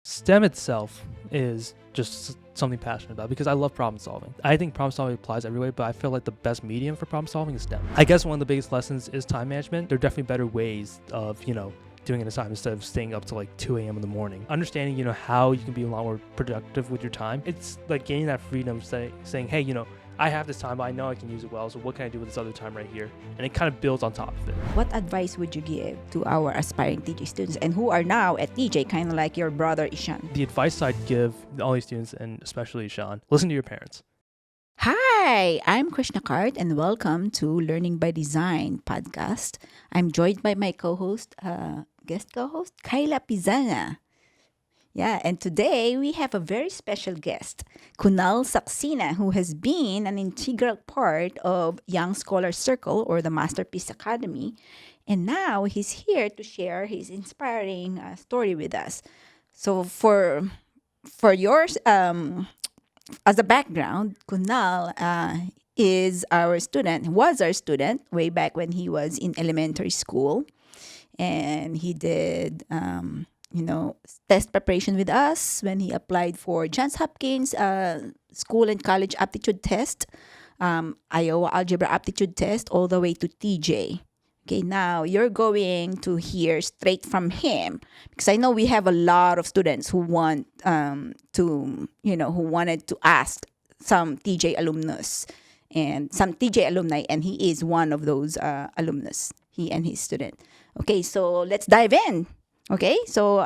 STEM itself is just something passionate about because I love problem solving. I think problem solving applies everywhere, but I feel like the best medium for problem solving is STEM. I guess one of the biggest lessons is time management. There are definitely better ways of, doing it in time instead of staying up to like 2 a.m. in the morning. Understanding, how you can be a lot more productive with your time. It's like gaining that freedom, saying, hey, I have this time, but I know I can use it well. So what can I do with this other time right here? And it kind of builds on top of it. What advice would you give to our aspiring TJ students and who are now at TJ, kind of like your brother Ishan? The advice I'd give all these students, and especially Sean, listen to your parents. Hi, I'm Krishna and welcome to Learning by Design podcast. I'm joined by my guest co-host, Kyla Pizana. Yeah, and today we have a very special guest, Kunal Saxena, who has been an integral part of Young Scholar Circle or the Masterpiece Academy. And now he's here to share his inspiring story with us. So for yours, as a background, Kunal was our student way back when he was in elementary school. And he did test preparation with us when he applied for Johns Hopkins school and college aptitude test, Iowa algebra aptitude test, all the way to TJ. Okay, now you're going to hear straight from him because I know we have a lot of students who wanted to ask some TJ alumnus and some TJ alumni, and he is one of those alumnus, he and his student. Okay, so let's dive in. Okay, so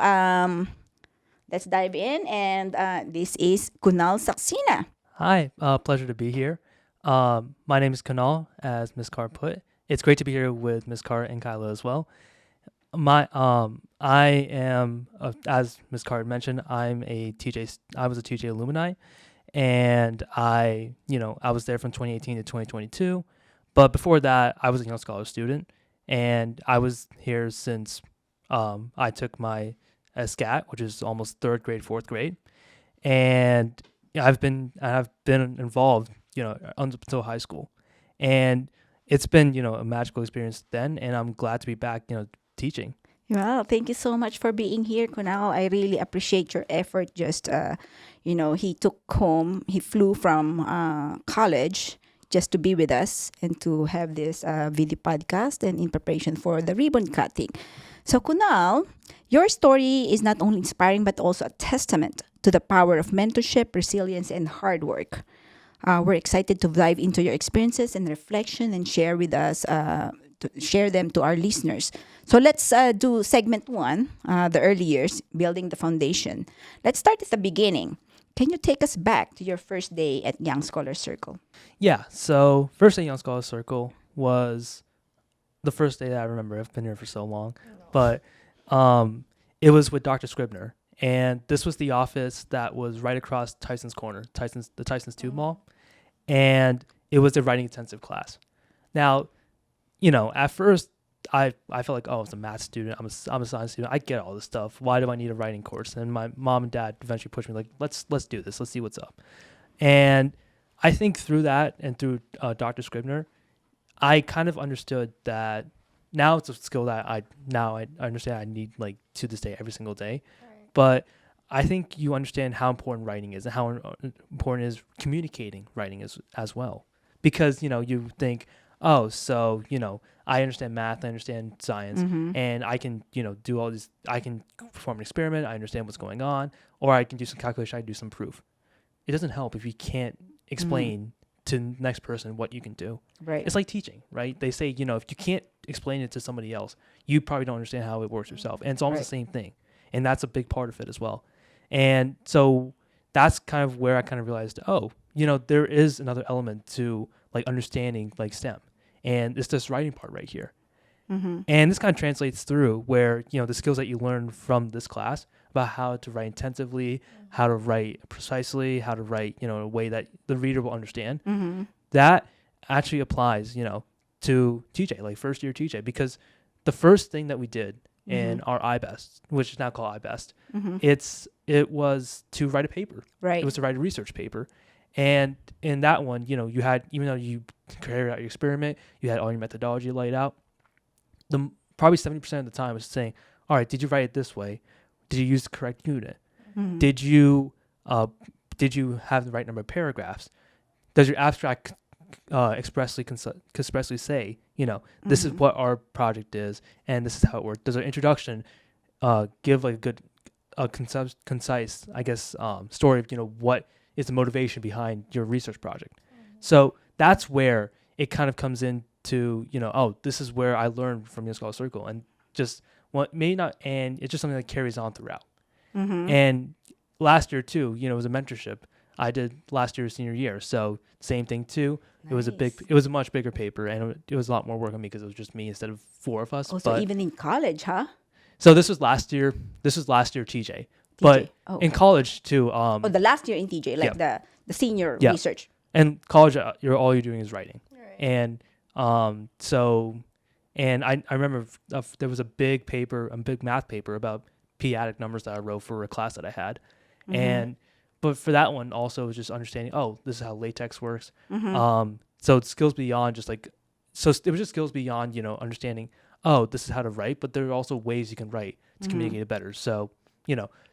let's dive in, and this is Kunal Saxena. Hi, pleasure to be here. My name is Kunal, as Ms. Carr put. It's great to be here with Ms. Carr and Kyla as well. I am, as Ms. Carr mentioned, I was a TJ alumni, and I was there from 2018 to 2022. But before that, I was a Young Scholar student, and I was here since I took my SCAT, which is almost third grade, fourth grade, and I've been involved, until high school, and it's been a magical experience then, and I'm glad to be back, teaching. Well, thank you so much for being here, Kunal. I really appreciate your effort. Just he flew from college just to be with us and to have this video podcast and in preparation for the ribbon cutting. So Kunal, your story is not only inspiring but also a testament to the power of mentorship, resilience, and hard work. We're excited to dive into your experiences and reflection and share them to our listeners. So let's do segment 1, the early years, building the foundation. Let's start at the beginning. Can you take us back to your first day at Young Scholar Circle? Yeah, so first day at Young Scholar Circle was the first day that I remember. I've been here for so long. But it was with Dr. Scribner. And this was the office that was right across Tyson's Corner, the Tyson's Tube Mall. And it was the writing intensive class. Now, at first, I felt like, oh, it's a math student. I'm a science student. I get all this stuff. Why do I need a writing course? And my mom and dad eventually pushed me like, let's do this. Let's see what's up. And I think through that and through Dr. Scribner, I kind of understood that now it's a skill that I understand I need like to this day every single day. Right. But I think you understand how important writing is and how important is communicating writing as well. Because, you think, oh, so, I understand math, I understand science, and I can, do all this. I can perform an experiment, I understand what's going on, or I can do some calculation, I can do some proof. It doesn't help if you can't explain to the next person what you can do. Right. It's like teaching, right? They say, if you can't explain it to somebody else, you probably don't understand how it works yourself. And it's almost the same thing. And that's a big part of it as well. And so that's kind of where I kind of realized, oh, there is another element to like understanding like STEM. And it's this writing part right here. Mm-hmm. And this kind of translates through where, the skills that you learn from this class about how to write intensively, how to write precisely, how to write, in a way that the reader will understand. Mm-hmm. That actually applies, to TJ, like first year TJ, because the first thing that we did in our iBest, which is now called iBest, it was to write a paper. Right. It was to write a research paper. And in that one, you had, even though you carried out your experiment, you had all your methodology laid out, probably 70% of the time was saying, all right, did you write it this way? Did you use the correct unit? Did you have the right number of paragraphs? Does your abstract expressly say, this is what our project is and this is how it works? Does our introduction give like a good concise, I guess, story of what is the motivation behind your research project? So that's where it kind of comes into this is where I learned from Young Scholar Circle, and just what may not, and it's just something that carries on throughout. And last year too, it was a mentorship I did last year, senior year. So same thing too. Nice. It was a much bigger paper, and it was a lot more work on me because it was just me instead of 4 of us. Also, even in college, huh? So this was last year. This was last year TJ. But in college too. The last year in TJ, like the senior research. And college, all you're doing is writing. Right. And I remember there was a big math paper about p-adic numbers that I wrote for a class that I had, but for that one also it was just understanding. Oh, this is how latex works. So it's skills beyond just like. So it was just skills beyond understanding. Oh, this is how to write, but there are also ways you can write to communicate it better. So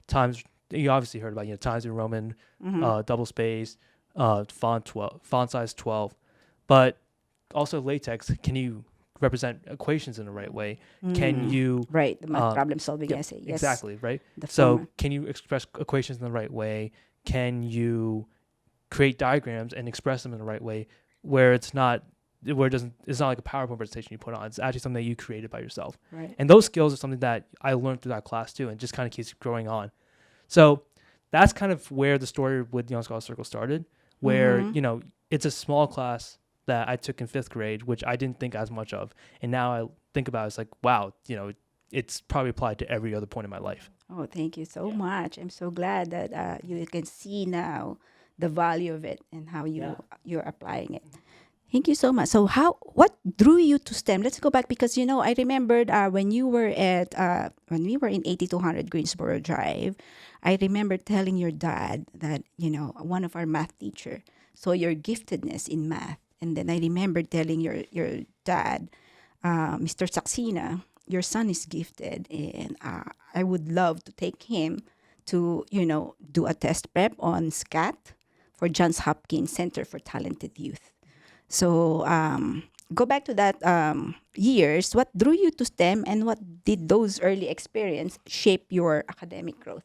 times you obviously heard about Times New Roman, double space, font size 12, but also latex. Can you represent equations in the right way? Can you the math problem solving essay? Yes, exactly, right. So can you express equations in the right way? Can you create diagrams and express them in the right way where it's not like a PowerPoint presentation you put on. It's actually something that you created by yourself. Right. And those skills are something that I learned through that class too, and just kind of keeps growing on. So that's kind of where the story with Young Scholar Circle started, where it's a small class that I took in 5th grade, which I didn't think as much of, and now I think about it, it's like, wow, it's probably applied to every other point in my life. Oh, thank you so much. I'm so glad that you can see now the value of it and how you're applying it. Thank you so much. So what drew you to STEM? Let's go back because, I remembered when we were in 8200 Greensboro Drive, I remember telling your dad that, one of our math teacher saw your giftedness in math. And then I remember telling your dad, Mr. Saxena, your son is gifted and I would love to take him to, do a test prep on SCAT for Johns Hopkins Center for Talented Youth. So go back to that years. What drew you to STEM and what did those early experience shape your academic growth?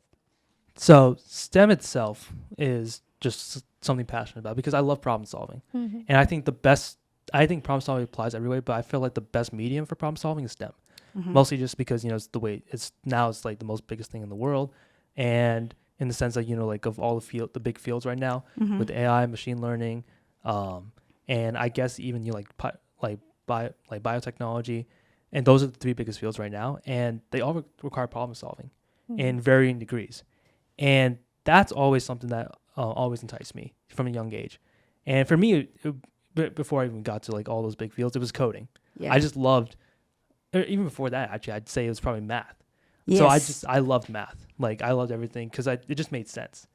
So STEM itself is just something passionate about because I love problem solving. And I think problem solving applies everywhere, but I feel like the best medium for problem solving is STEM. Mostly just because, it's the way it's like the most biggest thing in the world. And in the sense that, like of all the big fields right now with AI, machine learning, and I guess even biotechnology, and those are the 3 biggest fields right now, and they all require problem solving in varying degrees, and that's always something that always enticed me from a young age. And for me, before I even got to like all those big fields, it was coding. Yeah. I just loved, even before that, actually, I'd say it was probably math. Yes. So I loved math. Like I loved everything because it just made sense.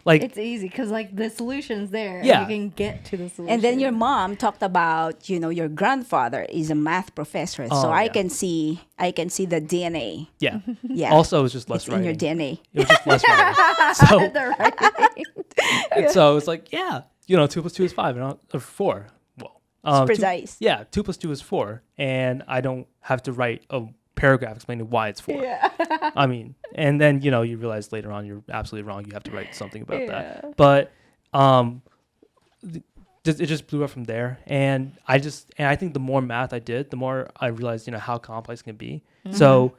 It's easy because the solution's there. Yeah. And you can get to the solution. And then your mom talked about, your grandfather is a math professor. So I can see the DNA. Yeah. Yeah. Also, it was just less writing. In your DNA. It was just less writing. So it's like, 2 + 2 is 5 or 4. Well, it's precise. 2 + 2 is 4, and I don't have to write a paragraph explaining why it's 4. Yeah. I mean, and then you realize later on you're absolutely wrong. You have to write something about that. But it just blew up from there, and I think the more math I did, the more I realized how complex it can be. So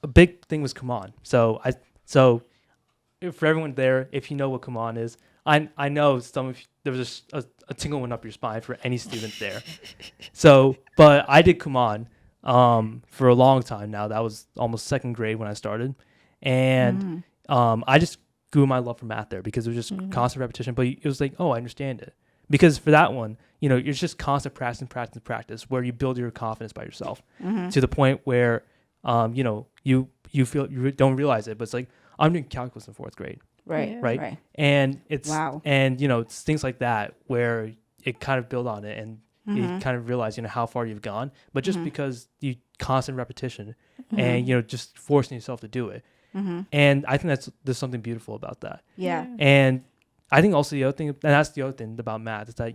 a big thing was Kumon. So for everyone there, if you know what Kumon is, I know there was a tingle went up your spine for any student there. So, but I did Kumon for a long time now. That was almost 2nd grade when I started, and I just grew my love for math there because it was just constant repetition. But it was like, oh, I understand it, because for that one, it's just constant practice where you build your confidence by yourself to the point where you feel you don't realize it, but it's like I'm doing calculus in 4th grade. Right. And it's and it's things like that where it kind of build on it, and you kind of realize how far you've gone, but just because you constant repetition and just forcing yourself to do it, And I think there's something beautiful about that. Yeah. And I think also the other thing, and that's the other thing about math, is that,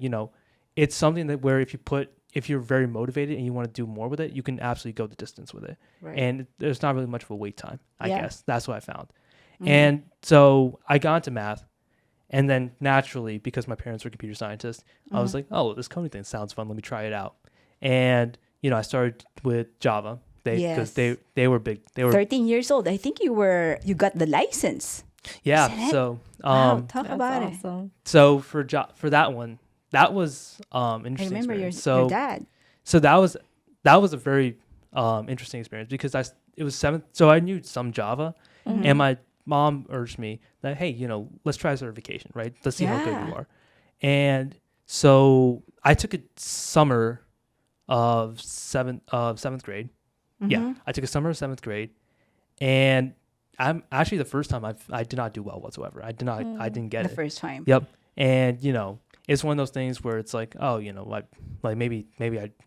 it's something that where if you're very motivated and you want to do more with it, you can absolutely go the distance with it. Right. And there's not really much of a wait time, I Yeah. guess. That's what I found. And so I got into math. And then naturally, because my parents were computer scientists, I was like, oh, this coding thing sounds fun. Let me try it out. And, I started with Java. Because they were big. They were 13 years old. I think you got the license. Yeah. Isn't it? So Wow, talk That's about it. awesome. so for that one, that was I interesting. remember your experience. dad. So that was a very interesting experience because it was seventh. So I knew some Java, and my mom urged me that, hey, let's try certification, right? Let's see how good Yeah. you are. And so I took a summer of seventh grade. Yeah, I took a summer of seventh grade, and I'm actually the first time I did not do well whatsoever. I didn't get The it. first time. Yep. And it's one of those things where it's like, oh, like maybe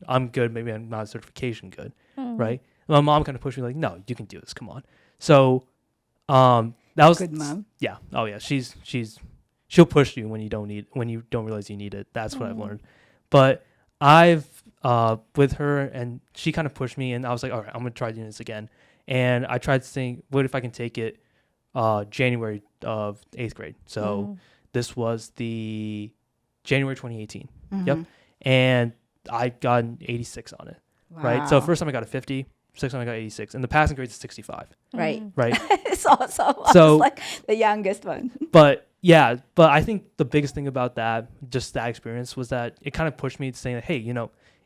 I'm good, maybe I'm not certification good, right? My mom kind of pushed me like, no, you can do this. Come on. So, that was Good mom. Yeah. Oh yeah. She'll push you when you don't realize you need it. That's what I've learned. But I've with her, and she kind of pushed me, and I was like, all right, I'm gonna try doing this again. And I tried to think, what if I can take it January of 8th grade? So this was the January 2018. Yep. And I got an 86 on it. Right. So Wow. first time I got a 50, second time I got 86, and the passing grade is 65. Right. Right. It's awesome. I So- was like the youngest one. But I think the biggest thing about that, just that experience, was that it kind of pushed me to saying that, hey,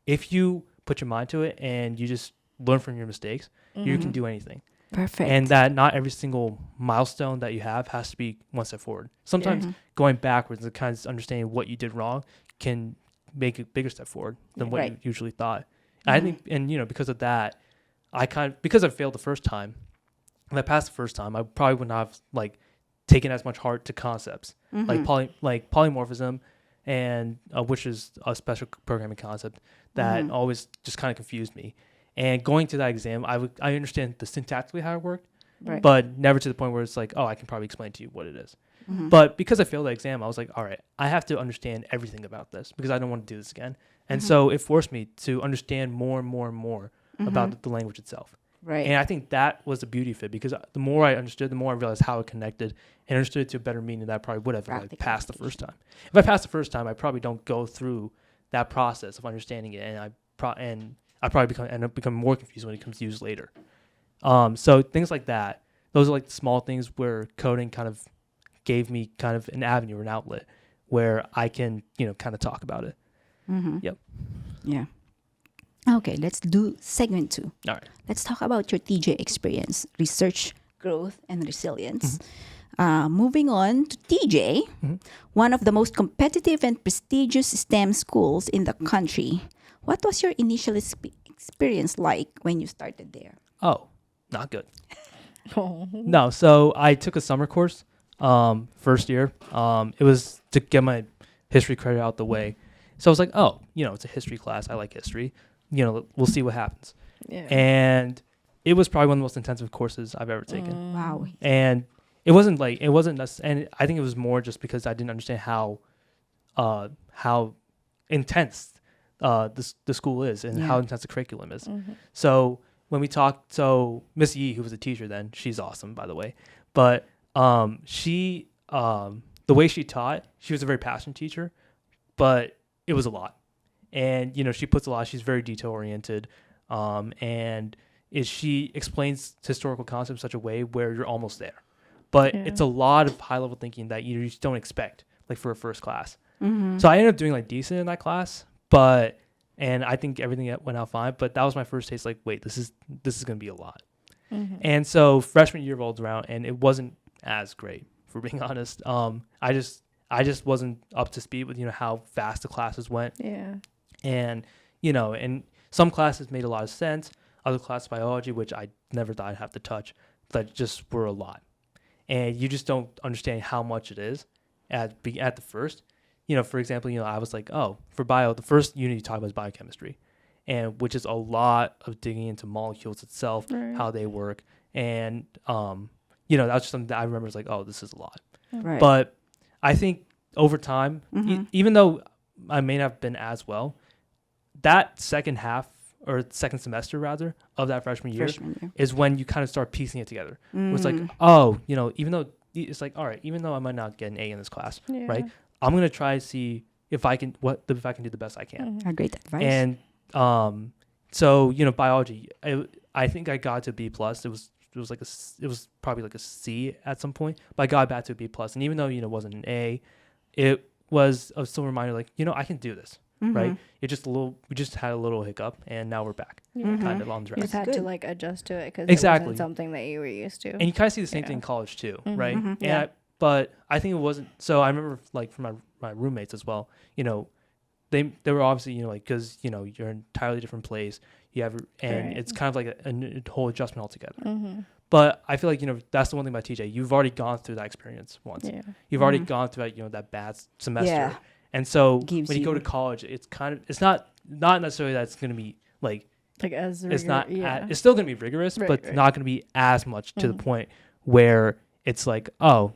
if you put your mind to it and you just learn from your mistakes, you can do anything. Perfect. And that not every single milestone that you have has to be one step forward. Sometimes going backwards and kind of understanding what you did wrong can make a bigger step forward than what Right. you usually thought. I think, and because of that, because I failed the first time, and I passed the first time, I probably would not have taken as much heart to concepts like polymorphism, and which is a special programming concept that always just kind of confused me. And going to that exam, I understand the syntactically how it worked, Right. but never to the point where it's like, oh, I can probably explain to you what it is. But because I failed the exam, I was like, all right, I have to understand everything about this because I don't want to do this again. And so it forced me to understand more and more and more about the language itself. Right. And I think that was the beauty of it, because the more I understood, the more I realized how it connected and understood it to a better meaning that I probably would have if I Practical passed the first time. If I passed the first time, I probably don't go through that process of understanding it, and I probably end up becoming more confused when it comes to use later. So things like that, those are like the small things where coding kind of gave me kind of an avenue or an outlet where I can, kind of talk about it. Yep. Yeah. Okay, let's do segment 2. All right. Let's talk about your TJ experience, research, growth, and resilience. Moving on to TJ, one of the most competitive and prestigious STEM schools in the country. What was your initial experience like when you started there? Oh, not good. Oh. No, so I took a summer course first year. It was to get my history credit out the way. So I was like, oh, it's a history class. I like history. We'll see what happens. Yeah. And it was probably one of the most intensive courses I've ever taken. Wow. And it wasn't and I think it was more just because I didn't understand how intense the school is and how intense the curriculum is. So when we talked, Miss Yee, who was a teacher then, she's awesome, by the way, but she the way she taught, she was a very passionate teacher, but it was a lot. And she puts a lot. She's very detail oriented, and she explains historical concepts in such a way where you're almost there. But it's a lot of high level thinking that you just don't expect, like for a first class. So I ended up doing decent in that class, and I think everything went out fine. But that was my first taste. Like, wait, this is going to be a lot. And so freshman year rolled around, and it wasn't as great, for being honest. I just wasn't up to speed with how fast the classes went. Yeah. And, and some classes made a lot of sense. Other classes, biology, which I never thought I'd have to touch, that just were a lot. And you just don't understand how much it is at the first. For example, I was like, oh, for bio, the first unit you talk about is biochemistry, and which is a lot of digging into molecules itself, Right. how they work. And, that was just something that I remember was like, oh, this is a lot. Right. But I think over time, Mhm. even though I may not have been as well, that second half or second semester rather of that freshman year Freshman year. is when you kind of start piecing it together. It's like, Mm. oh, even though it's like, all right, even though I might not get an A in this class, Yeah. right? I'm gonna try to see if I can do the best I can. Mhm. A great advice. And so biology, I think I got to B plus. It was probably like a C at some point, but I got back to a B plus. And even though it wasn't an A, it was a still reminder like I can do this, right? It just we just had a little hiccup, and now we're back, Yeah. kind of on the You track. just had good. to like adjust to it because Exactly. it wasn't something that you were used to. And you kind of see the same Yeah. thing in college too, Mhm. right? Mhm. And Yeah. but I think it wasn't. So I remember like from my roommates as well. They were obviously like because you're in an entirely different place. You have and Right. it's kind of like a whole adjustment altogether. Mm-hmm. But I feel like that's the one thing about TJ. You've already gone through that experience once. Yeah. You've already Mhm. gone through that that bad semester. Yeah. And so Gives when you go you- to college, it's not necessarily that it's going to be like Like as it's not yeah. it's still going to be rigorous, Right, but right. not going to be as much to the Mhm. point where it's like, oh,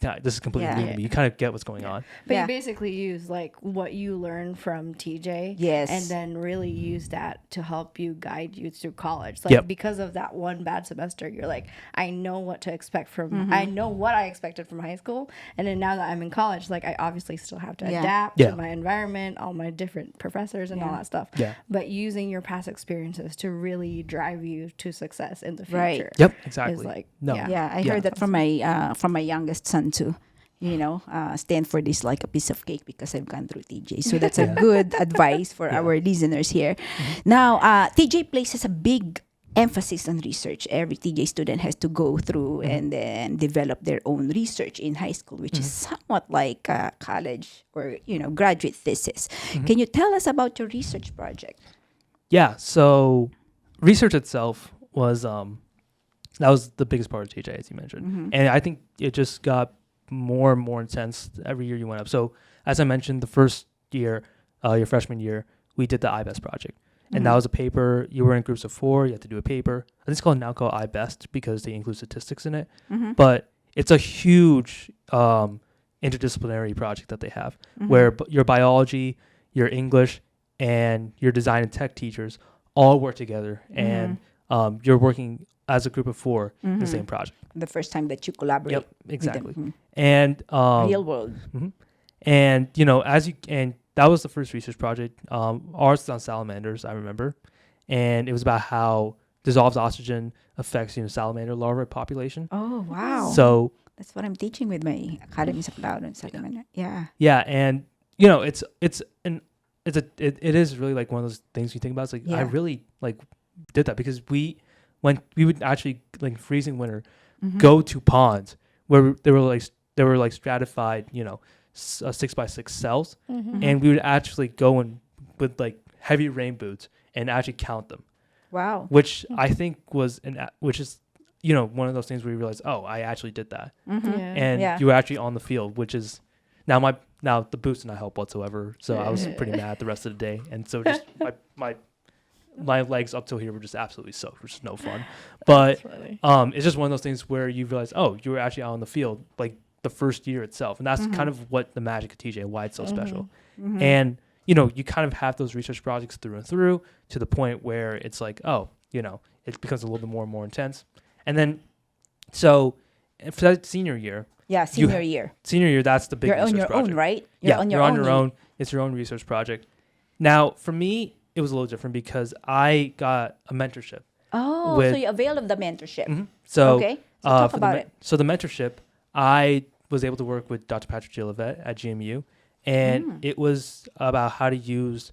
like this is completely Yeah. new to me. You kind of get what's going on. But Yeah. you basically use like what you learned from TJ, Yes. and then really use that to help you guide you through college. Like Yep. because of that one bad semester, you're like, I know what to expect from. Mm-hmm. I know what I expected from high school, and then now that I'm in college, like I obviously still have to Yeah. adapt Yeah. to my environment, all my different professors, and all Yeah. that stuff. Yeah. But using your past experiences to really drive you to success in the future. Right. Yep, exactly. Is like No. Yeah, I Yeah. heard that from my youngest son too. Stanford is like a piece of cake because I've gone through TJ. So that's a Yeah. good advice for Yeah. our listeners here. Now, TJ places a big emphasis on research. Every TJ student has to go through and then develop their own research in high school, which is somewhat like college or graduate thesis. Can you tell us about your research project? Yeah. So research itself was that was the biggest part of TJ, as you mentioned, and I think it just got more and more intense every year you went up. So as I mentioned, the first year, your freshman year, we did the iBest project, and that was a paper. You were in groups of 4. You had to do a paper. I think it's now called iBest because they include statistics in it. But it's a huge interdisciplinary project that they have, where your biology, your English, and your design and tech teachers all work together, and you're working as a group of 4 in the same project. The first time that you collaborate. Yep, with exactly. them. And Real world. and and that was the first research project. Ours was on salamanders, I remember, and it was about how dissolved oxygen affects salamander larvae population. Oh wow! So that's what I'm teaching with my academies of Cloud and Sacramento. Yeah. yeah, and it is really like one of those things you think about. It's like I Yeah. really like did that because we would actually like freezing winter go to ponds where they were like stratified 6x6 cells, and we would actually go in with like heavy rain boots and actually count them, Wow. which I think was which is one of those things where you realize, oh, I actually did that, and Yeah. you were actually on the field, which is now the boots did not help whatsoever, so I was pretty mad the rest of the day, and so just my legs up till here were just absolutely soaked, which is no fun. But it's just one of those things where you realize, oh, you were actually out on the field like the first year itself, and that's kind of what the magic of TJ and why it's so special. And you kind of have those research projects through and through to the point where it's like, oh, it becomes a little bit more and more intense. And then so for that senior year, Yeah. Senior year. that's the big You're research on your project. own, right? You're on your own. It's your own research project. Now, for me, it was a little different because I got a mentorship. Oh, with- so you avail of the mentorship. So, Okay. So talk for about it. So the mentorship, I was able to work with Dr. Patrick Gillivet at GMU, and it was about how to use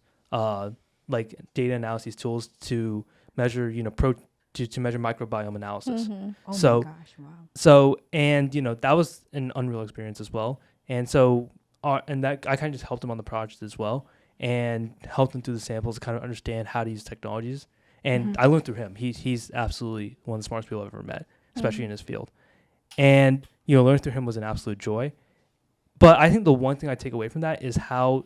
like data analysis tools to measure, to measure microbiome analysis. Oh So- my gosh! Wow. So, and that was an unreal experience as well. And so, and that I kind of just helped him on the project as well, and helped him through the samples to kind of understand how to use technologies. And I learned through him. He's absolutely one of the smartest people I've ever met, especially in his field. And learning through him was an absolute joy. But I think the one thing I take away from that is how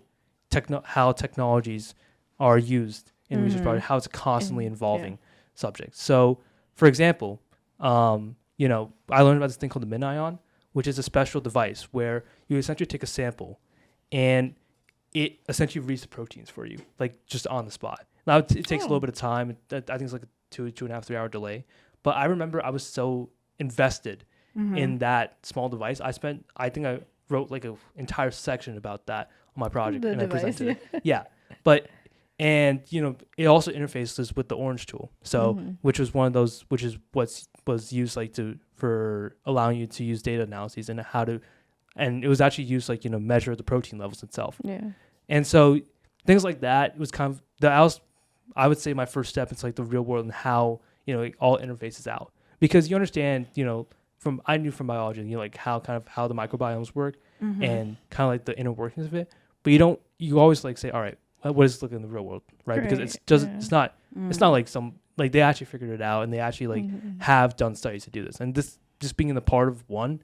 technologies are used in research projects, how it's a constantly evolving subject. So, for example, I learned about this thing called the MinIon, which is a special device where you essentially take a sample and it essentially reads the proteins for you, like just on the spot. Now it takes a little bit of time. I think it's like a 2.5, 3 hour delay. But I remember I was so invested in that small device. I think I wrote like an entire section about that on my project and I presented it. Yeah. But, and it also interfaces with the Orange tool. So, which was one of those, which is what was used like for allowing you to use data analyses and and it was actually used like, measure the protein levels itself. Yeah. And so things like that was kind of I would say my first step into like the real world and how, it all interfaces out, because you understand, I knew from biology, like how the microbiomes work and kind of like the inner workings of it. But you always like say, all right, what does it look like in the real world? Right. Because it's not like like they actually figured it out and they actually like have done studies to do this. And this just being in the part of one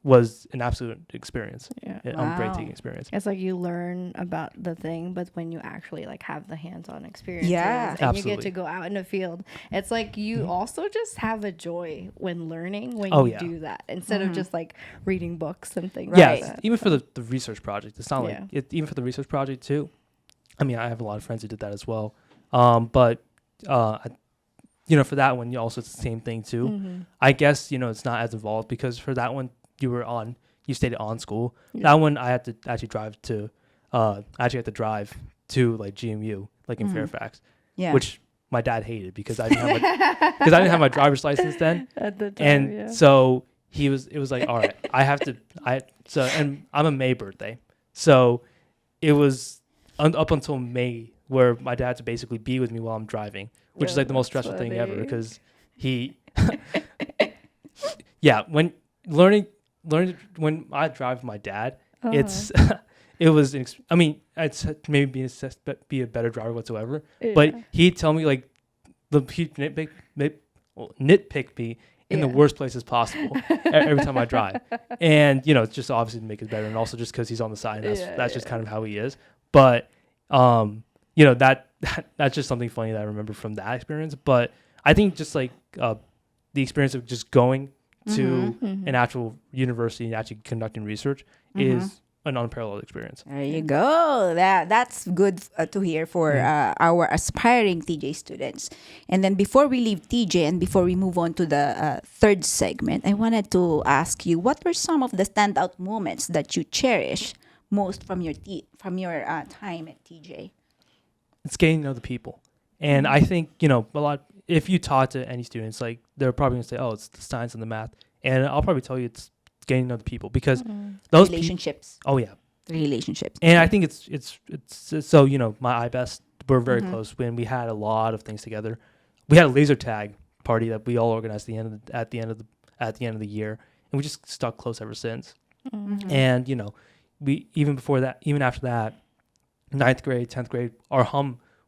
was an absolute experience. Yeah. Breathtaking experience. It's like you learn about the thing, but when you actually like have the hands-on experience, and absolutely. you get to go out in the field, it's like you also just have a joy when learning when you do that instead of just like reading books and things. Yeah, like that. even for the research project, it's not like even for the research project too. I mean, I have a lot of friends who did that as well. But for that one, also it's the same thing too. I guess it's not as involved because for that one you stayed on school. That one I had to actually drive to like GMU, like in Fairfax, which my dad hated because I didn't have my driver's license then. At the time, and so it was like, all right, and I'm a May birthday, so it was up until May where my dad had to basically be with me while I'm driving, which is like the most stressful thing ever because he, when learning when I drive with my dad, it's it's maybe be a better driver whatsoever, but he'd tell me like he'd nitpick me in the worst places possible every time I drive, and it's just obviously to make it better, and also just because he's on the side, and that's just kind of how he is. But that's just something funny that I remember from that experience. But I think just like the experience of just going to an actual university and actually conducting research is an unparalleled experience. There you go. That's good to hear for our aspiring TJ students. And then before we leave TJ and before we move on to the third segment, I wanted to ask you, what were some of the standout moments that you cherish most from your time at TJ? It's getting to know the people. And I think, if you talk to any students, like they're probably going to say, oh, it's the science and the math. And I'll probably tell you it's getting to know the people because those relationships. Relationships. And I think it's so, my iBest, we're very close when we had a lot of things together. We had a laser tag party that we all organized at the end of the year. And we just stuck close ever since. And, we, even after that, 9th grade, 10th grade,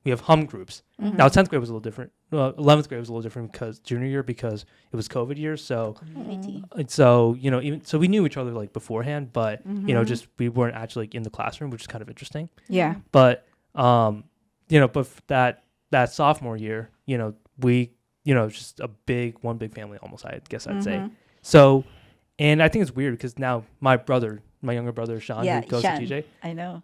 we have hum groups. Now 10th grade was a little different. 11th grade was a little different because junior year, because it was COVID year. So, so we knew each other like beforehand, but just we weren't actually like in the classroom, which is kind of interesting. Yeah. But but that sophomore year, we just one big family almost. I guess I'd say. So, and I think it's weird because now my younger brother Sean, who goes to TJ. I know.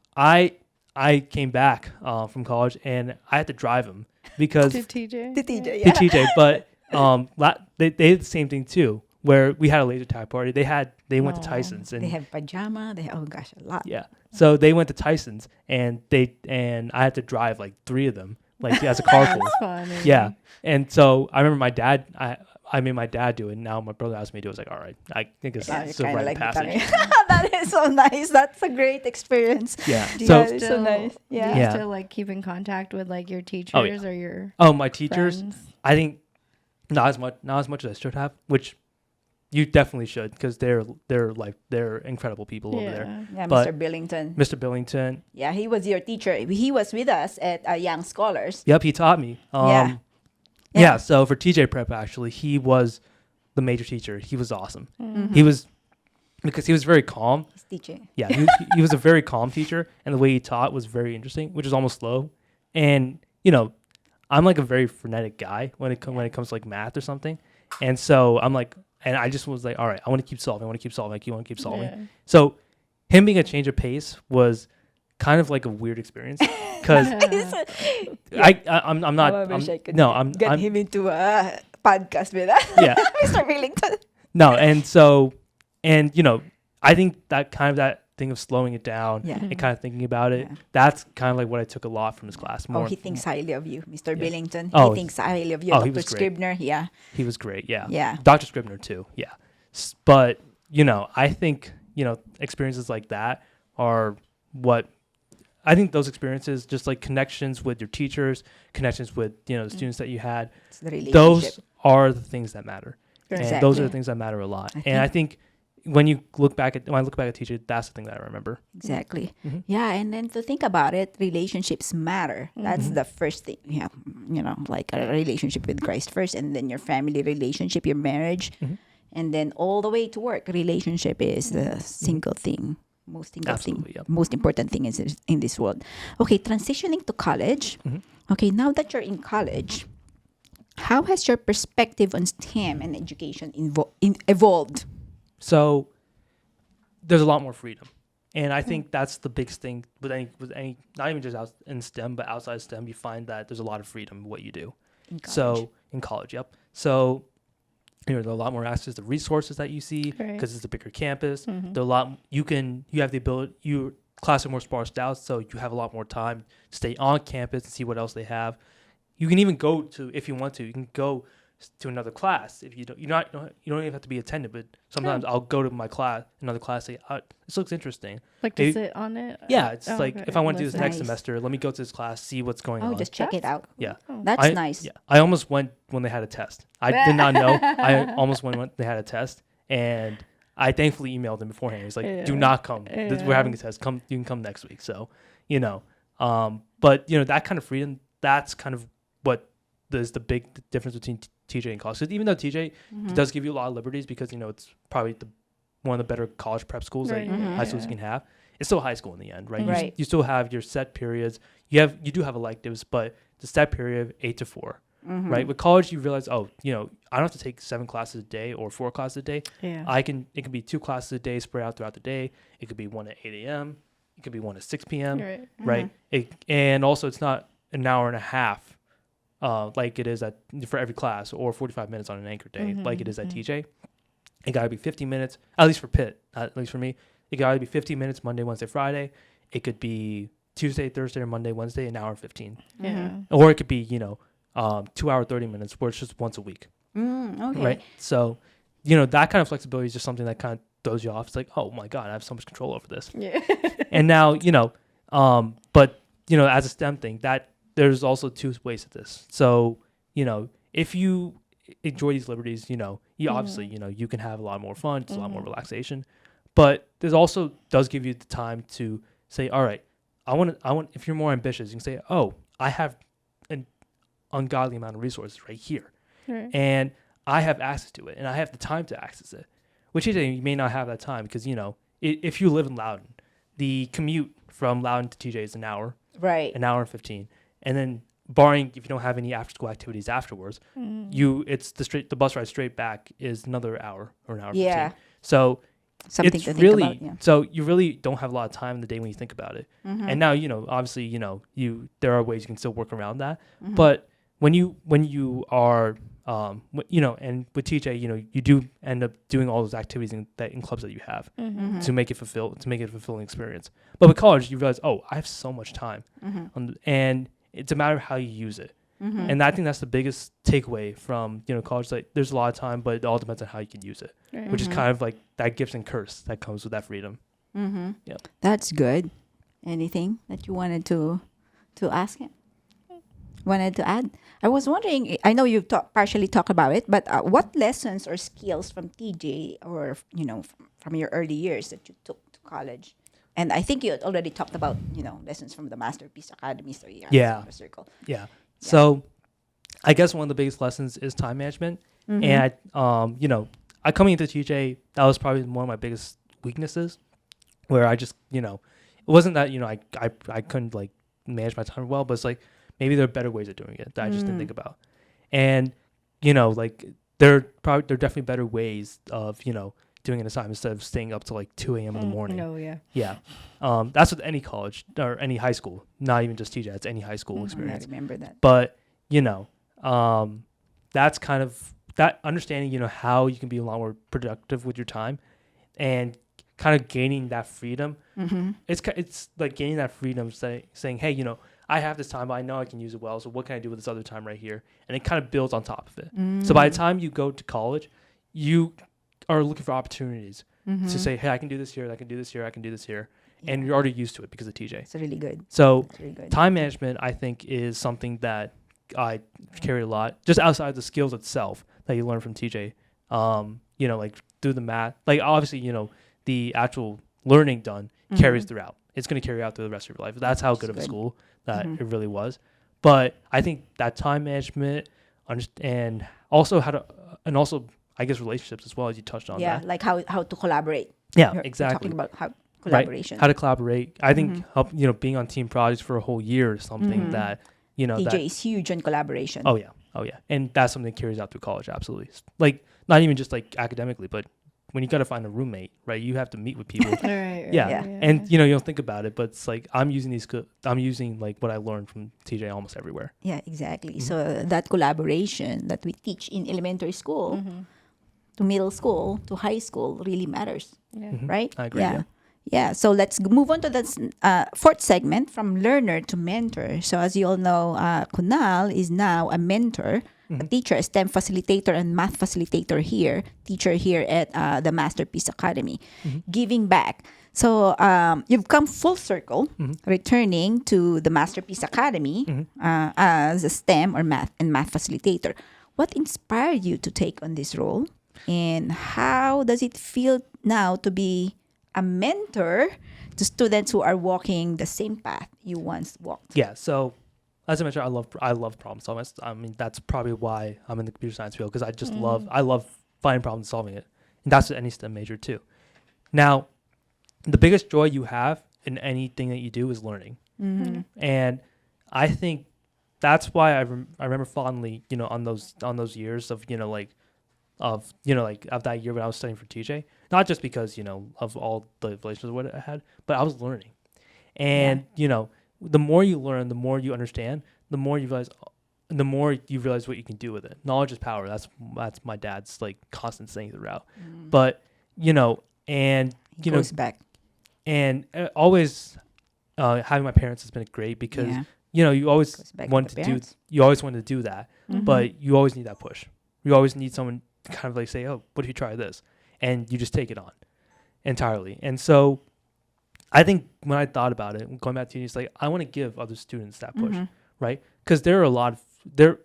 I came back from college and I had to drive him because to TJ. Yeah. To TJ, but they did the same thing too, where we had a laser tag party. They went to Tyson's and they have pajama. Oh gosh, a lot. Yeah, so they went to Tyson's and I had to drive like 3 of them, like as a carpool. That's funny. Yeah, and so I remember my dad. I made my dad do it. And now my brother asked me to do it. I was like, all right, I think it's a rite of passage. That is so nice. That's a great experience. Yeah. So so nice. Yeah. Do you still like keep in contact with like your teachers or your my teachers? friends? I think not as much as I should have, which you definitely should because they're incredible people over there. Yeah, but Mr. Billington. Yeah, he was your teacher. He was with us at Young Scholars. Yep, he taught me. Yeah, so for TJ Prep, actually, he was the major teacher. He was awesome. He was very calm. He's teaching. Yeah, he was a very calm teacher, and the way he taught was very interesting, which is almost slow. And, I'm like a very frenetic guy when it comes to like math or something. And so I'm like, and I just was like, all right, I want to keep solving. I want to keep solving. I want to keep solving. Yeah. So him being a change of pace was kind of like a weird experience because I'm not. I wish I could no, I'm get him into a podcast with us. Yeah. Mr. Billington. No, and so, and you know, I think that kind of that thing of slowing it down Yeah. and kind of thinking about it, Yeah. that's kind of like what I took a lot from this class. Oh, he thinks highly of you, Mr. Yeah. Billington. Oh, He thinks highly of you, oh, he Dr. was great. Scribner. Yeah. He was great, yeah. Yeah. Dr. Scribner too, yeah. But you know, I think experiences like that are what I think those experiences, just like connections with your teachers, connections with the students that you had, It's the relationship. those are the things that matter. And those are Exactly. the things that matter a lot. And I think when I look back at teacher, that's the thing that I remember. Exactly. Mm-hmm. Yeah, and then to think about it, relationships matter. That's the first thing. Yeah, like a relationship with Christ first, and then your family relationship, your marriage, and then all the way to work. Relationship is the single thing, most single Absolutely, thing, yep. most important thing is in this world. Okay, transitioning to college. Okay, now that you're in college, how has your perspective on STEM and education evolved? So there's a lot more freedom. And I think that's the biggest thing with any not even just out in STEM, but outside STEM, you find that there's a lot of freedom in what you do. In college. So in college, yep. So there's a lot more access to resources that you see Right. because it's a bigger campus. There's a lot you have the ability. Your class are more sparsed out, so you have a lot more time to stay on campus and see what else they have. You can even go to, if you want to, you can go to another class. If you don't even have to be attended, but sometimes I'll go to my class, another class, say, this looks interesting. Like to sit on it? Yeah, it's like okay. if I want to do this Listen. next Nice. semester, let me go to this class, see what's going Oh, on. just check it out. Yeah. That's nice. Yeah, I almost went when they had a test. I did not know. I almost went when they had a test, and I thankfully emailed them beforehand. He's like, "Do not come. We're having a test. Come, you can come next week." So, but that kind of freedom. That's kind of what is the big difference between TJ and college. 'Cause even though TJ does give you a lot of liberties, because it's probably one of the better college prep schools Right. that high schools can have. It's still high school in the end, right? Right. You still have your set periods. You do have electives, but the set period 8 to 4. Right. With college, you realize, I don't have to take 7 classes a day or 4 classes a day. Yeah. It can be 2 classes a day spread out throughout the day. It could be 1 at 8 a.m. It could be 1 at 6 p.m. Right. Right. And also, it's not an hour and a half like it is for every class, or 45 minutes on an anchor day like it is at TJ. It got to be 50 minutes, at least for Pitt, at least for me. It got to be 50 minutes Monday, Wednesday, Friday. It could be Tuesday, Thursday, or Monday, Wednesday, an hour and 15. Yeah. Or it could be, 2 hour, 30 minutes, where it's just once a week. Okay. Right. So, that kind of flexibility is just something that kind of throws you off. It's like, oh my God, I have so much control over this. Yeah. And now, but, as a STEM thing, that there's also 2 ways to this. So, if you enjoy these liberties, you obviously, you can have a lot more fun. It's a lot more relaxation. But there's also does give you the time to say, all right, I want, if you're more ambitious, you can say, oh, I have an ungodly amount of resources right here. Right. And I have access to it, and I have the time to access it. Which you may not have that time because, if you live in Loudoun, the commute from Loudoun to TJ is an hour Right. and 15. And then barring if you don't have any after school activities afterwards, it's the bus ride straight back is another hour or an hour 15. So Something it's to think really about. Yeah. so you really don't have a lot of time in the day when you think about it. And now, obviously, there are ways you can still work around that. But when you are and with TJ, you do end up doing all those activities in clubs that you have to make it a fulfilling experience. But with college, you realize, I have so much time, and it's a matter of how you use it. And I think that's the biggest takeaway from college. Like, there's a lot of time, but it all depends on how you can use it, Right. which is kind of like that gift and curse that comes with that freedom. Yep. That's good. Anything that you wanted to ask him? Wanted to add? I was wondering, I know you've partially talked about it, but what lessons or skills from TJ or, from your early years that you took to college? And I think you had already talked about, lessons from the Masterpiece Academy. So Yeah. Circle. Yeah. So I guess one of the biggest lessons is time management. And I coming into TJ, that was probably one of my biggest weaknesses, where I just, it wasn't that, I couldn't like manage my time well, but it's like maybe there are better ways of doing it that I just didn't think about. And, like there are definitely better ways of, doing an assignment instead of staying up to like 2 a.m. in the morning. No, yeah. Yeah. That's with any college or any high school, not even just TJ. It's any high school experience. I remember that. But, that's kind of that understanding, how you can be a lot more productive with your time and kind of gaining that freedom. It's like gaining that freedom, saying, hey, I have this time, but I know I can use it well. So what can I do with this other time right here? And it kind of builds on top of it. So by the time you go to college, you are looking for opportunities to say, hey, I can do this here, I can do this here, I can do this here. Yeah. And you're already used to it because of TJ. It's really good. So time management, I think, is something that I carry a lot, just outside the skills itself that you learn from TJ. Like do the math. Like obviously, the actual learning done carries throughout. It's going to carry out through the rest of your life. That's how good of a school that it really was. But I think that time management and also I guess relationships as well, as you touched on. Yeah, that. like how to collaborate. Yeah, exactly. You're talking about how collaboration. Right? How to collaborate. I think help being on team projects for a whole year is something that TJ is huge on collaboration. Oh yeah, and that's something that carries out through college. Absolutely. Like not even just like academically, but when you got to find a roommate, right? You have to meet with people. Right. Yeah. And you don't think about it, but it's like I'm using like what I learned from TJ almost everywhere. Yeah, exactly. So that collaboration that we teach in elementary school to middle school to high school really matters. Yeah. Right? I agree. Yeah. So let's move on to the fourth segment, from learner to mentor. So as you all know, Kunal is now a mentor, a teacher, a STEM facilitator and math facilitator here, teacher here at the Masterpiece Academy, giving back. So you've come full circle, returning to the Masterpiece Academy as a STEM or math facilitator. What inspired you to take on this role? And how does it feel now to be a mentor to students who are walking the same path you once walked? Yeah. So as I mentioned, I love problem solving. I mean, that's probably why I'm in the computer science field, because I just love finding problem solving it. And that's any STEM major too. Now, the biggest joy you have in anything that you do is learning. And I think that's why I remember fondly, on those years of, of that year when I was studying for TJ, not just because, of all the relations of what I had, but I was learning. And, the more you learn, the more you understand, the more you realize what you can do with it. Knowledge is power. That's my dad's like constant saying throughout. But, and, goes back. And always having my parents has been great because, you always want to do that, but you always need that push. You always need someone to kind of like say, oh, what if you try this? And you just take it on entirely. And so I think when I thought about it, going back to it's like, I want to give other students that push, right? Because there are there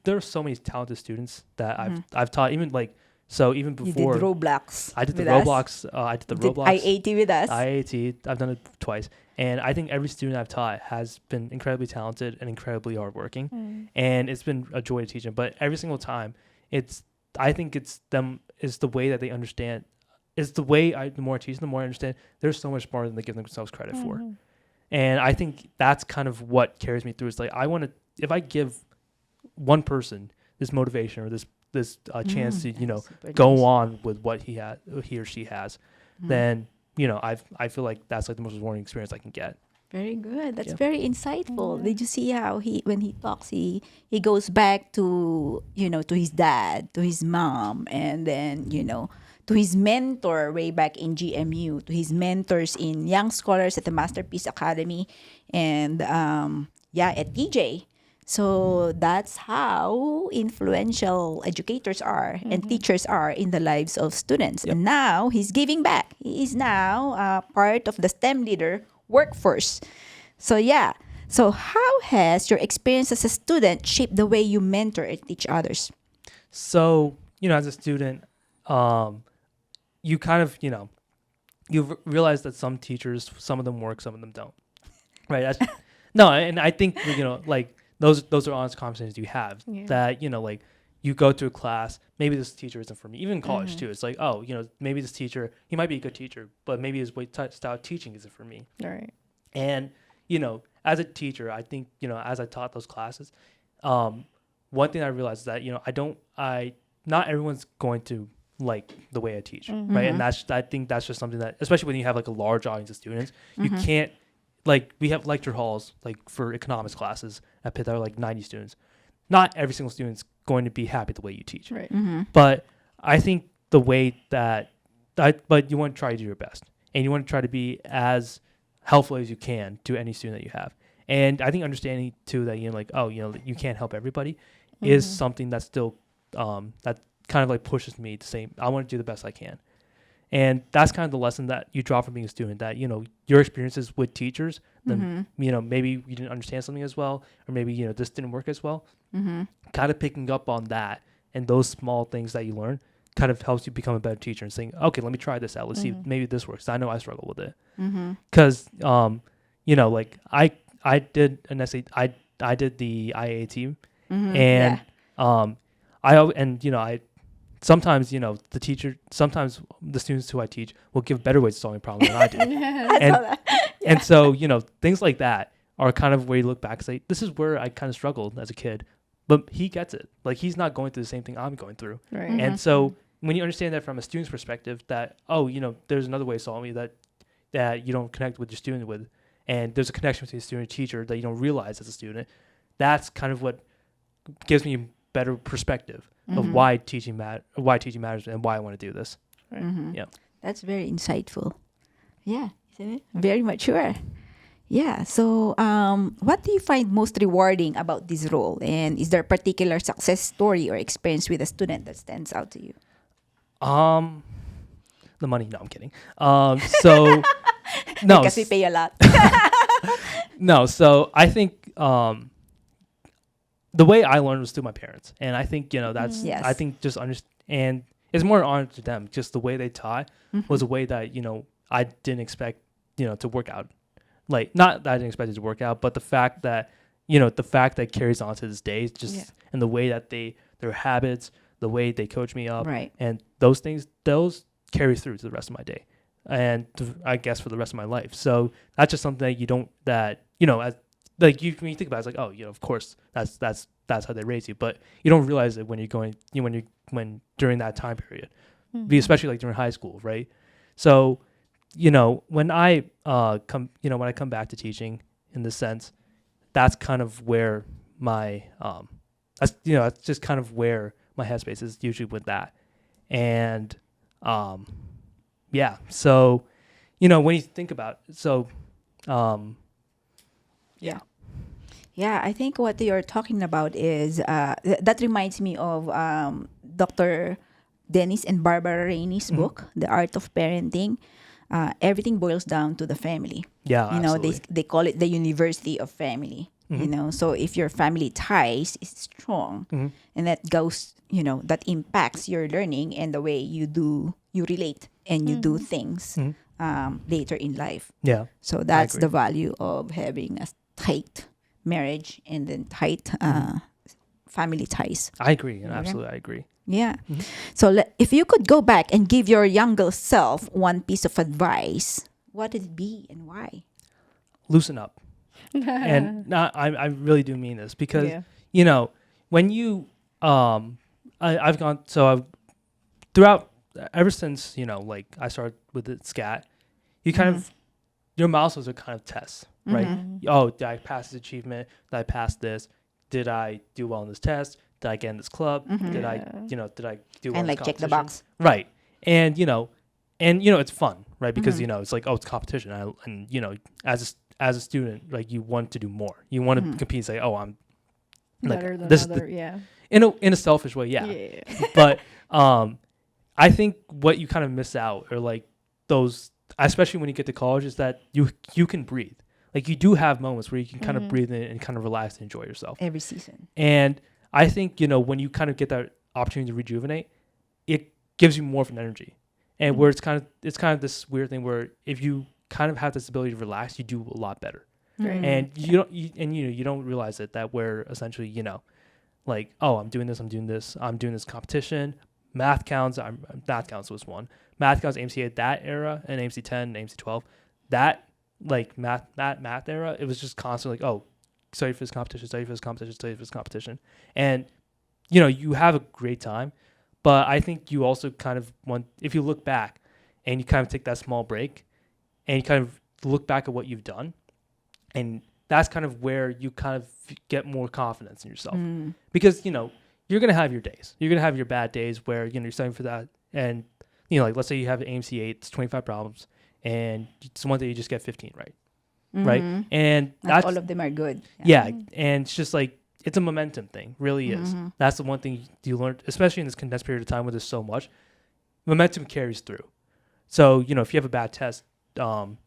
are so many talented students that I've taught, even like, so even before. You did Roblox. I did the Roblox. I did the Roblox. IAT with us. IAT. I've done it twice. And I think every student I've taught has been incredibly talented and incredibly hardworking. And it's been a joy to teach them. But every single time, I think it's the way that they understand. It's the way the more I teach them, the more I understand there's so much more than they give themselves credit for. And I think that's kind of what carries me through. It's like, if I give one person this motivation or this chance to, go on with what he or she has, then, I feel like that's like the most rewarding experience I can get. Very good. That's very insightful. Did you see how when he talks, he goes back to, to his dad, to his mom, and then, to his mentor way back in GMU, to his mentors in Young Scholars at the Masterpiece Academy, and at TJ. So that's how influential educators are and teachers are in the lives of students. And now he's giving back. He is now part of the STEM leader workforce. So so how has your experience as a student shaped the way you mentor and teach others? So, as a student, you kind of, you realize that some teachers, some of them work, some of them don't. Right? No, and I think, like, those are honest conversations you have that, like, you go to a class, maybe this teacher isn't for me. Even in college too, it's like, oh, maybe this teacher, he might be a good teacher, but maybe his style of teaching isn't for me. Right. And, as a teacher, I think, as I taught those classes, one thing I realized is that, not everyone's going to like the way I teach, right? And I think that's just something that, especially when you have like a large audience of students, you can't, like, we have lecture halls like for economics classes at Pitt that are like 90 students. Not every single student's going to be happy the way you teach, Right. but I think the way but you want to try to do your best, and you want to try to be as helpful as you can to any student that you have. And I think understanding too that, like, you can't help everybody is something that's still that kind of like pushes me to say I want to do the best I can. And that's kind of the lesson that you draw from being a student, that, your experiences with teachers, then, maybe you didn't understand something as well, or maybe, this didn't work as well. Kind of picking up on that and those small things that you learn kind of helps you become a better teacher, and saying, okay, let me try this out. Let's see if maybe this works. I know I struggle with it. Because, like I did an essay, I did the IAT, and sometimes, sometimes the students who I teach will give better ways of solving problems than I do. And so, things like that are kind of where you look back and say, this is where I kind of struggled as a kid, but he gets it. Like, he's not going through the same thing I'm going through. Right. And so when you understand that from a student's perspective, that, there's another way of solving that you don't connect with your student with, and there's a connection between student and teacher that you don't realize as a student, that's kind of what gives me a better perspective of why teaching matters and why I want to do this. Right. Yeah. That's very insightful. Yeah, isn't it? Very mature. Yeah. So, what do you find most rewarding about this role? And is there a particular success story or experience with a student that stands out to you? The money. No, I'm kidding. So no, Because we pay a lot. no. So I think the way I learned was through my parents, and I think that's Yes. I think just and it's more an honor to them. Just the way they taught was a way that I didn't expect to work out. Like, not that I didn't expect it to work out, but the fact that carries on to this day is just and the way that their habits, the way they coach me up, Right. and those carry through to the rest of my day, and I guess for the rest of my life. So that's just something that as like when you think about it, it's like, oh, of course that's how they raise you, but you don't realize it when you're going when during that time period, especially like during high school, right? So when I come back to teaching in this sense, that's kind of where my that's just kind of where my headspace is usually with that. And so when you think about it, so Yeah, I think what you're talking about is that reminds me of Dr. Dennis and Barbara Rainey's book, The Art of Parenting. Everything boils down to the family. Yeah, They absolutely. call it the University of Family. So if your family ties is strong, and that goes, that impacts your learning and the way you relate and you do things later in life. Yeah. So that's agree. the value of having a tight marriage and then tight family ties. I agree. Absolutely, I agree. Yeah. So if you could go back and give your younger self one piece of advice, what would it be and why? Loosen up. And I really do mean this, because Yeah. when you I've gone throughout ever since like I started with the scat, you kind of your milestones are kind of tests, right? Oh, did I pass this achievement? Did I pass this? Did I do well in this test? Did I get in this club? Did I do well And in this like check the competition? box. Right. And it's fun, right? Because it's like, oh, it's competition. And as a student, like, you want to do more. You want to compete and say, oh, I'm like Better than this other, is yeah. in a selfish way, yeah. But I think what you kind of miss out, or like those, especially when you get to college, is that you can breathe. Like, you do have moments where you can kind of breathe in and kind of relax and enjoy yourself. Every season. And I think, when you kind of get that opportunity to rejuvenate, it gives you more of an energy. And where it's kind of this weird thing where if you kind of have this ability to relax, you do a lot better. Right. And you don't realize that where essentially, like, oh, I'm doing this competition. Math counts was one. Math counts, AMC8, that era, and AMC 10, AMC 12, that like math era, it was just constantly like, oh, study for this competition, study for this competition, study for this competition. And you have a great time, But I think you also kind of want, if you look back and you kind of take that small break and you kind of look back at what you've done, and that's kind of where you kind of get more confidence in yourself. Because, you're going to have your days. You're going to have your bad days where, you're studying for that. And, like, let's say you have an AMC 8, it's 25 problems, and it's one day you just get 15 right. Right? And not all of them are good. Yeah. And it's just like, it's a momentum thing, really is. That's the one thing you learn, especially in this condensed period of time where there's so much. Momentum carries through. So, if you have a bad test, sometimes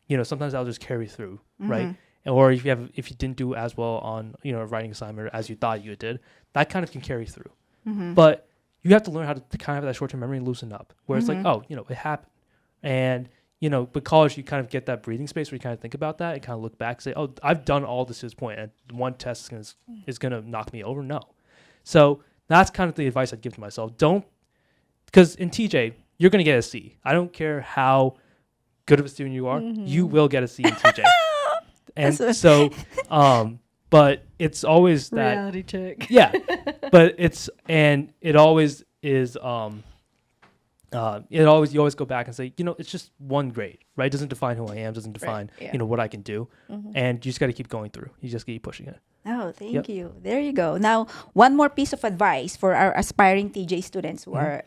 that'll just carry through, right? Or if you didn't do as well on, a writing assignment as you thought you did, that kind of can carry through. But you have to learn how to kind of have that short-term memory and loosen up, where it's like, oh, it happened. And, with college, you kind of get that breathing space where you kind of think about that and kind of look back and say, oh, I've done all this to this point, and one test is going to knock me over. No. So that's kind of the advice I'd give to myself. Because in TJ, you're going to get a C. I don't care how good of a student you are, you will get a C in TJ. And so, but it's always that reality check. Yeah, but it always is, you always go back and say, it's just one grade, right? It doesn't define who I am, doesn't define, what I can do. And you just got to keep going through. You just keep pushing it. Oh, thank you. There you go. Now, one more piece of advice for our aspiring TJ students who are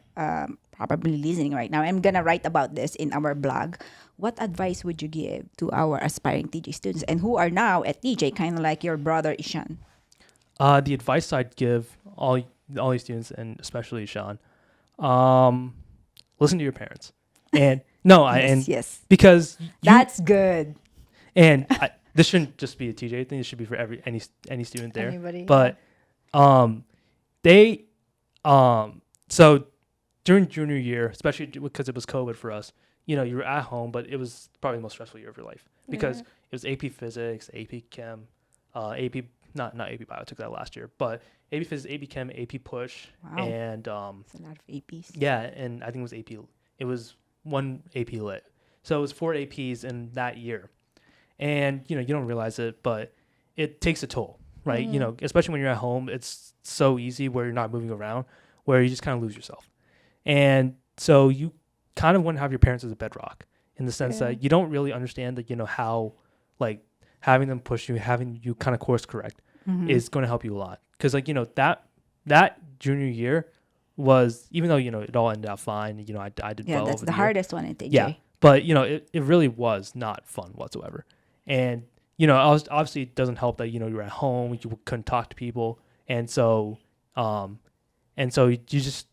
probably listening right now. I'm going to write about this in our blog. What advice would you give to our aspiring TJ students and who are now at TJ, kind of like your brother, Ishan? The advice I'd give all these students, and especially Ishan, listen to your parents. And yes. Because that's good. And this shouldn't just be a TJ thing. This should be for any student there. Anybody. But so during junior year, especially because it was COVID for us, you were at home, but it was probably the most stressful year of your life because it was AP Physics, AP Chem, AP not AP Bio. I took that last year, but AP Physics, AP Chem, AP Push, and it's a lot of APs. Yeah, and I think it was AP. It was one AP Lit, so it was 4 APs in that year, and you don't realize it, but it takes a toll, right? Especially when you're at home, it's so easy where you're not moving around, where you just kind of lose yourself, and so you kind of want to have your parents as a bedrock in the sense that you don't really understand that how like having them push you, having you kind of course correct is going to help you a lot, because that junior year was, even though it all ended out fine, I did well. That's the hardest one at TJ. Yeah, but it really was not fun whatsoever, and obviously it doesn't help that you're at home, you couldn't talk to people, and so you're just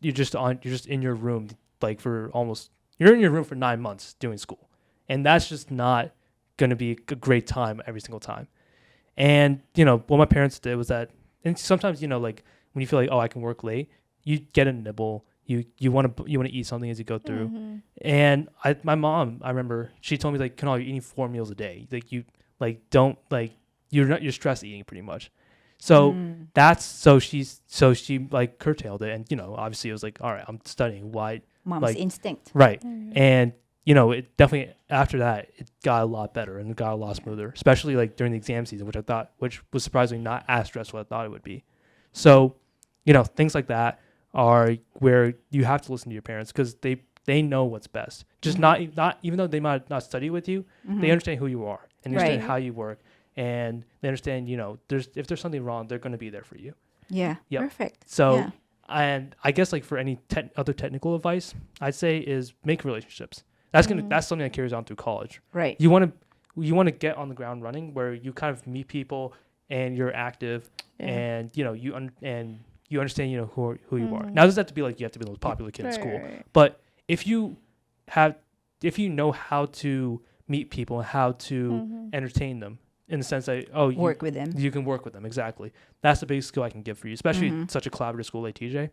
in your room like you're in your room for 9 months doing school, and that's just not going to be a great time every single time. And what my parents did was that, and sometimes like when you feel like, oh, I can work late, you get a nibble, you want to eat something as you go through. And my mom, I remember she told me like, Kunal, you're eating 4 meals a day, like you like don't like you're stress eating pretty much. So she like curtailed it, and obviously it was like, all right, I'm studying. Why? Mom's instinct. Right. And it definitely, after that, it got a lot better and it got a lot smoother, especially like during the exam season, which was surprisingly not as stressful as I thought it would be. So, things like that are where you have to listen to your parents, because they know what's best. Just not even though they might not study with you, they understand who you are and understand how you work, and they understand, if there's something wrong, they're going to be there for you. Yeah. Yep. Perfect. So, and I guess like for any other technical advice, I'd say is make relationships. That's something that carries on through college. Right. You want to get on the ground running, where you kind of meet people and you're active, and you understand who you are. Now, it doesn't have to be like you have to be the most popular kid in school, but if you know how to meet people and how to entertain them, in the sense that work with them, you can work with them. Exactly. That's the biggest skill I can give for you, especially in such a collaborative school like TJ.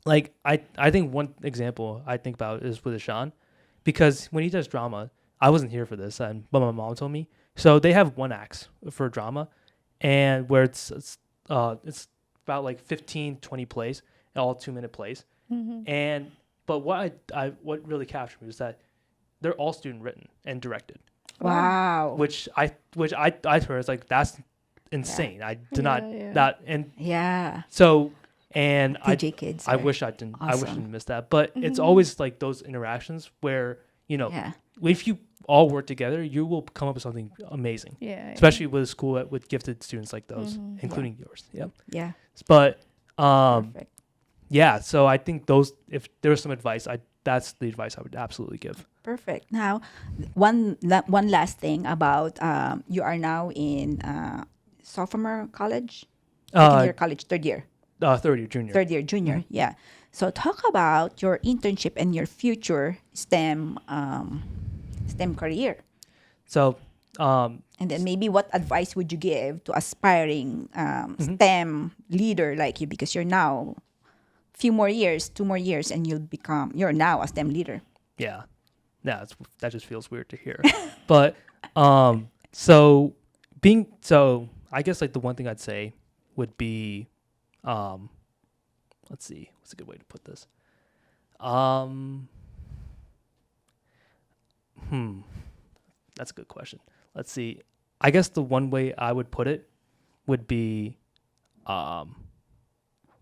Like I think one example I think about is with Ishan, because when he does drama, I wasn't here for this, but my mom told me. So they have 1 act for drama, and where it's about like 15, 20 plays, all 2-minute plays. But what really captured me was that they're all student written and directed. Wow. Which I heard, it's like, that's insane. I did not that, and And TJ kids. I wish I didn't. I wish I awesome. didn't miss that. But it's always like those interactions where Yeah. if you all work together, you will come up with something amazing. Yeah. Especially with a school with gifted students like those, including yours. Yep. Yeah. But Perfect. yeah. So I think those. If there was some advice, that's the advice I would absolutely give. Perfect. Now, one last thing about you are now in sophomore college, second year college, third year. Third year, junior. Third year, junior. Yeah. So talk about your internship and your future STEM career. So, And then maybe what advice would you give to aspiring STEM leader like you? Because you're now two more years, and you're now a STEM leader. yeah, that just feels weird to hear. But so I guess like the one thing I'd say would be, let's see, what's a good way to put this? That's a good question. Let's see. I guess the one way I would put it would be, what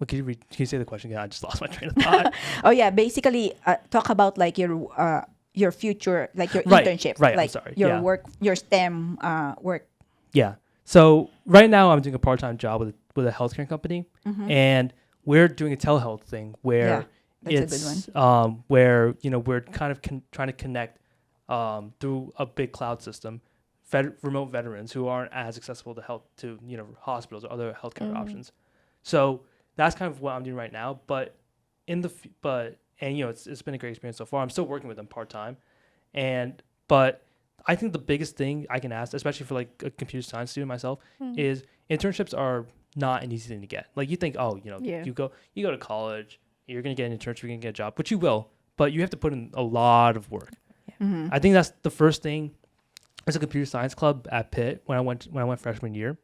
can you say the question again? I just lost my train of thought. Oh yeah, basically talk about like your future, like your Right, internship, right, I'm like sorry, your yeah. work, your STEM work. Yeah. So right now I'm doing a part-time job with a healthcare company, and we're doing a telehealth thing where that's a good it's where we're kind of trying to connect through a big cloud system remote veterans who aren't as accessible to hospitals or other healthcare options. So that's kind of what I'm doing right now. But it's been a great experience so far. I'm still working with them part-time, but I think the biggest thing I can ask, especially for like a computer science student myself, is internships are not an easy thing to get. Like you think, you go to college, you're gonna get an internship, you're gonna get a job, which you will, but you have to put in a lot of work. I think that's the first thing. There's a computer science club at Pitt when I went freshman year,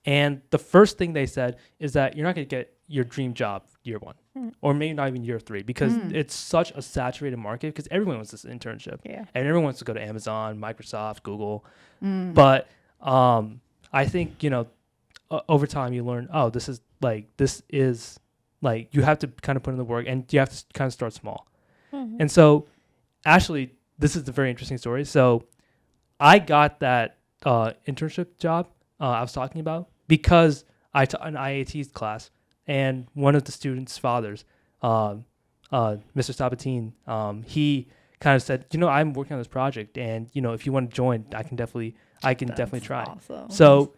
and the first thing they said is that you're not gonna get your dream job year one, or maybe not even year three, because it's such a saturated market because everyone wants this internship, and everyone wants to go to Amazon, Microsoft, Google, but I think over time you learn, this is like you have to kind of put in the work and you have to kind of start small. And so actually this is a very interesting story. So I got that internship job I was talking about because I taught an IAT class, and one of the students' fathers, Mr. Sabatine, he kind of said, I'm working on this project, and if you want to join, I can definitely try. Awesome. So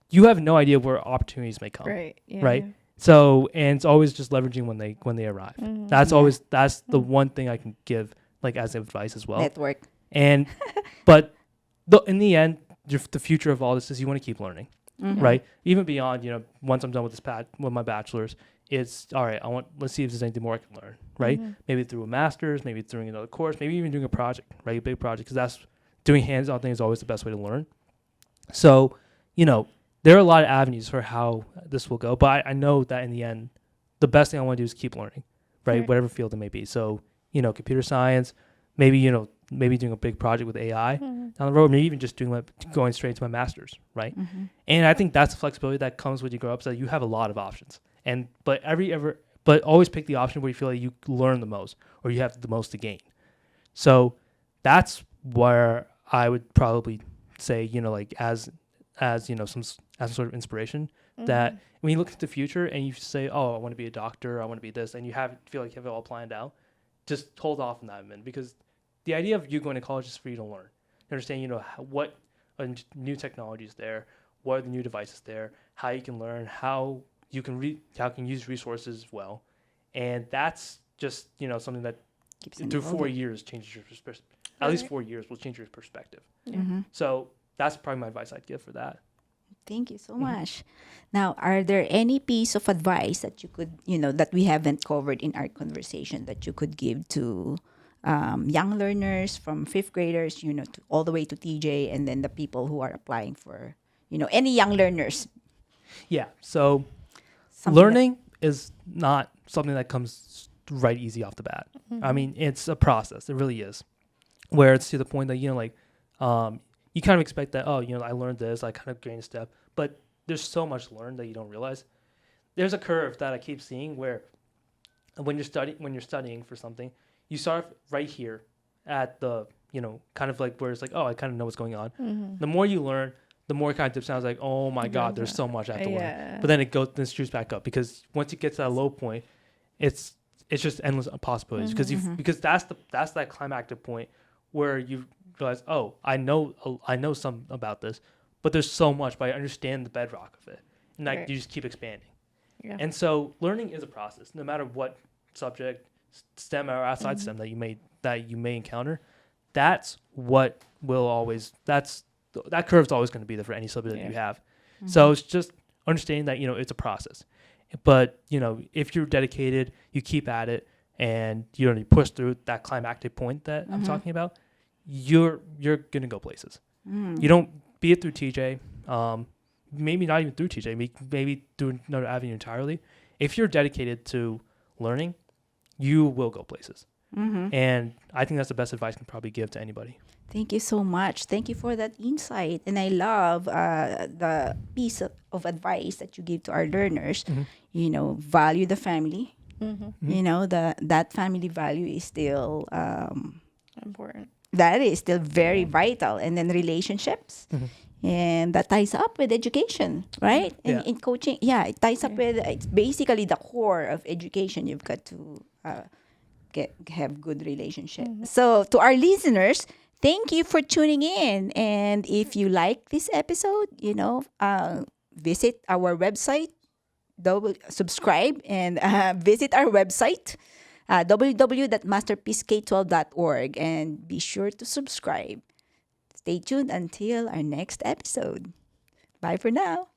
you have no idea where opportunities may come, Right. Yeah. right? So, and it's always just leveraging when they arrive. That's the one thing I can give like as advice as well. Network. And but in the end, the future of all this is you want to keep learning, right? Even beyond, once I'm done with with my bachelor's, it's all right. Let's see if there's anything more I can learn, right? Maybe through a master's, maybe doing another course, maybe even doing a project, right? A big project, because that's doing hands-on things is always the best way to learn. So, there are a lot of avenues for how this will go, but I know that in the end, the best thing I want to do is keep learning, right? Whatever field it may be. So, computer science, maybe doing a big project with AI down the road, maybe even just going straight to my master's, right? And I think that's the flexibility that comes when you grow up, so that you have a lot of options. But always pick the option where you feel like you learn the most or you have the most to gain. So that's where I would probably say, like as some sort of inspiration, that when you look at the future and you say, I want to be a doctor, I want to be this, and you feel like you have it all planned out, just hold off on that a minute, because the idea of you going to college is for you to learn, understand, what new technology is there, what are the new devices there, how you can learn, how you can use resources as well, and that's just something that through 4 years changes your perspective. At least 4 years will change your perspective. So that's probably my advice I'd give for that. Thank you so much. Now, are there any piece of advice that you could, that we haven't covered in our conversation that you could give to young learners from fifth graders, all the way to TJ, and then the people who are applying for, any young learners? Yeah. So Something learning is not something that comes right easy off the bat. I mean, it's a process. It really is. Where it's to the point that, you kind of expect that, I learned this, I kind of gained a step, but there's so much learned that you don't realize. there's a curve that I keep seeing where when you're studying for something, you start right here at the, kind of like where it's like, oh, I kind of know what's going on. Mm-hmm. The more you learn, the more it kind of dips down. It's like, oh my God, there's so much I have to learn. But then it shoots back up, because once you get to that low point, it's just endless possibilities. Because that's that climactic point where you realize, oh, I know some about this, but there's so much, but I understand the bedrock of it, and like you just keep expanding. Yeah. And so learning is a process, no matter what subject, STEM or outside STEM that you may encounter. That's what will always that curve's always going to be there for any subject that you have. So it's just understanding that it's a process. But if you're dedicated, you keep at it, and you push through that climactic point that I'm talking about, you're gonna go places. You don't be it through TJ, maybe not even through TJ, maybe through another avenue entirely. If you're dedicated to learning, you will go places. And I think that's the best advice I can probably give to anybody. Thank you so much. Thank you for that insight. And I love the piece of advice that you give to our learners. Value the family. That family value is still important. That is still very vital. And then relationships. And that ties up with education, right? In coaching, it ties up with, it's basically the core of education. You've got to have good relationship. So to our listeners, thank you for tuning in. And if you like this episode, visit our website, subscribe, and visit our website, www.masterpiecek12.org, and be sure to subscribe. Stay tuned until our next episode. Bye for now.